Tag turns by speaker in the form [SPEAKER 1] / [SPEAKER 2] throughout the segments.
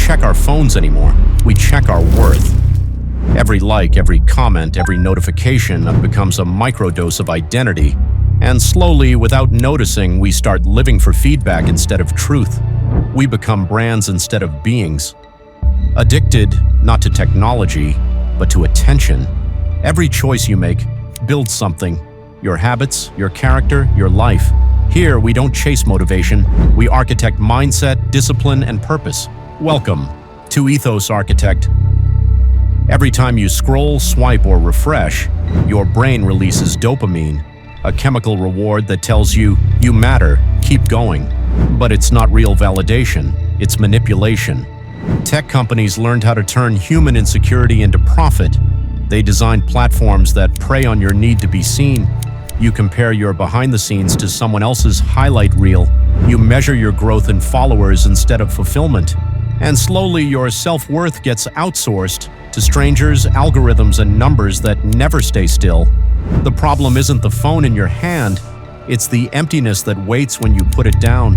[SPEAKER 1] check our phones anymore. We check our worth. Every like, every comment, every notification becomes a microdose of identity. And slowly, without noticing, we start living for feedback instead of truth. We become brands instead of beings. Addicted, not to technology, but to attention. Every choice you make builds something. Your habits, your character, your life. Here, we don't chase motivation. We architect mindset, discipline, and purpose. Welcome to Ethos Architect. Every time you scroll, swipe, or refresh, your brain releases dopamine, a chemical reward that tells you matter, keep going. But it's not real validation, it's manipulation. Tech companies learned how to turn human insecurity into profit. They designed platforms that prey on your need to be seen. You compare your behind the scenes to someone else's highlight reel. You measure your growth in followers instead of fulfillment. And slowly your self-worth gets outsourced to strangers, algorithms, and numbers that never stay still. The problem isn't the phone in your hand, it's the emptiness that waits when you put it down.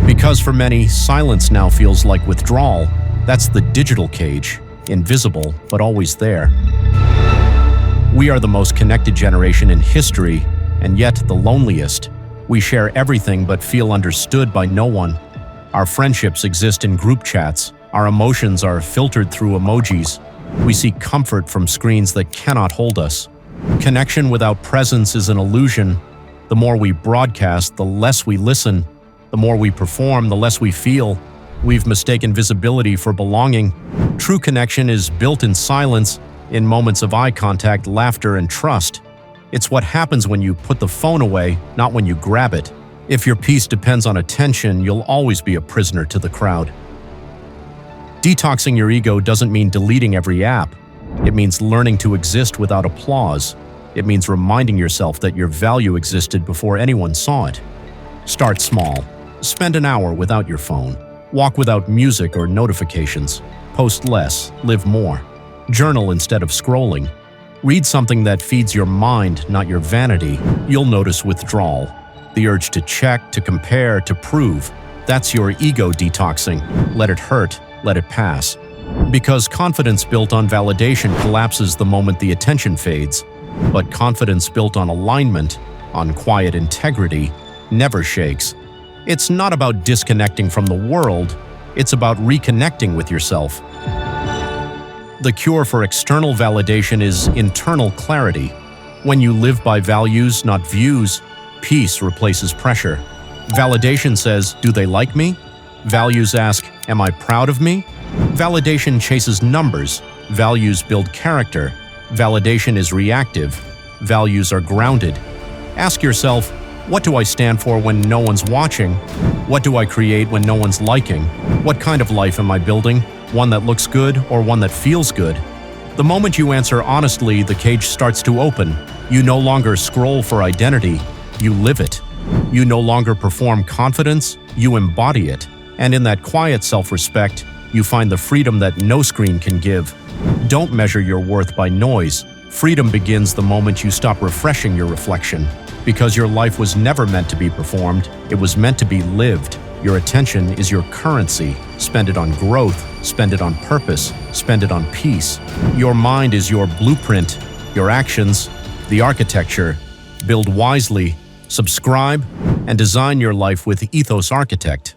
[SPEAKER 1] Because for many, silence now feels like withdrawal. That's the digital cage, invisible, but always there. We are the most connected generation in history, and yet the loneliest. We share everything but feel understood by no one. Our friendships exist in group chats. Our emotions are filtered through emojis. We seek comfort from screens that cannot hold us. Connection without presence is an illusion. The more we broadcast, the less we listen. The more we perform, the less we feel. We've mistaken visibility for belonging. True connection is built in silence, in moments of eye contact, laughter, and trust. It's what happens when you put the phone away, not when you grab it. If your peace depends on attention, you'll always be a prisoner to the crowd. Detoxing your ego doesn't mean deleting every app. It means learning to exist without applause. It means reminding yourself that your value existed before anyone saw it. Start small. Spend an hour without your phone. Walk without music or notifications. Post less, live more. Journal instead of scrolling. Read something that feeds your mind, not your vanity. You'll notice withdrawal. The urge to check, to compare, to prove. That's your ego detoxing. Let it hurt, let it pass. Because confidence built on validation collapses the moment the attention fades. But confidence built on alignment, on quiet integrity, never shakes. It's not about disconnecting from the world, it's about reconnecting with yourself. The cure for external validation is internal clarity. When you live by values, not views, peace replaces pressure. Validation says, do they like me? Values ask, am I proud of me? Validation chases numbers. Values build character. Validation is reactive. Values are grounded. Ask yourself, what do I stand for when no one's watching? What do I create when no one's liking? What kind of life am I building? One that looks good or one that feels good? The moment you answer honestly, the cage starts to open. You no longer scroll for identity, you live it. You no longer perform confidence, you embody it. And in that quiet self-respect, you find the freedom that no screen can give. Don't measure your worth by noise. Freedom begins the moment you stop refreshing your reflection. Because your life was never meant to be performed, it was meant to be lived. Your attention is your currency. Spend it on growth, spend it on purpose, spend it on peace. Your mind is your blueprint, your actions, the architecture. Build wisely, subscribe, and design your life with Ethos Architect.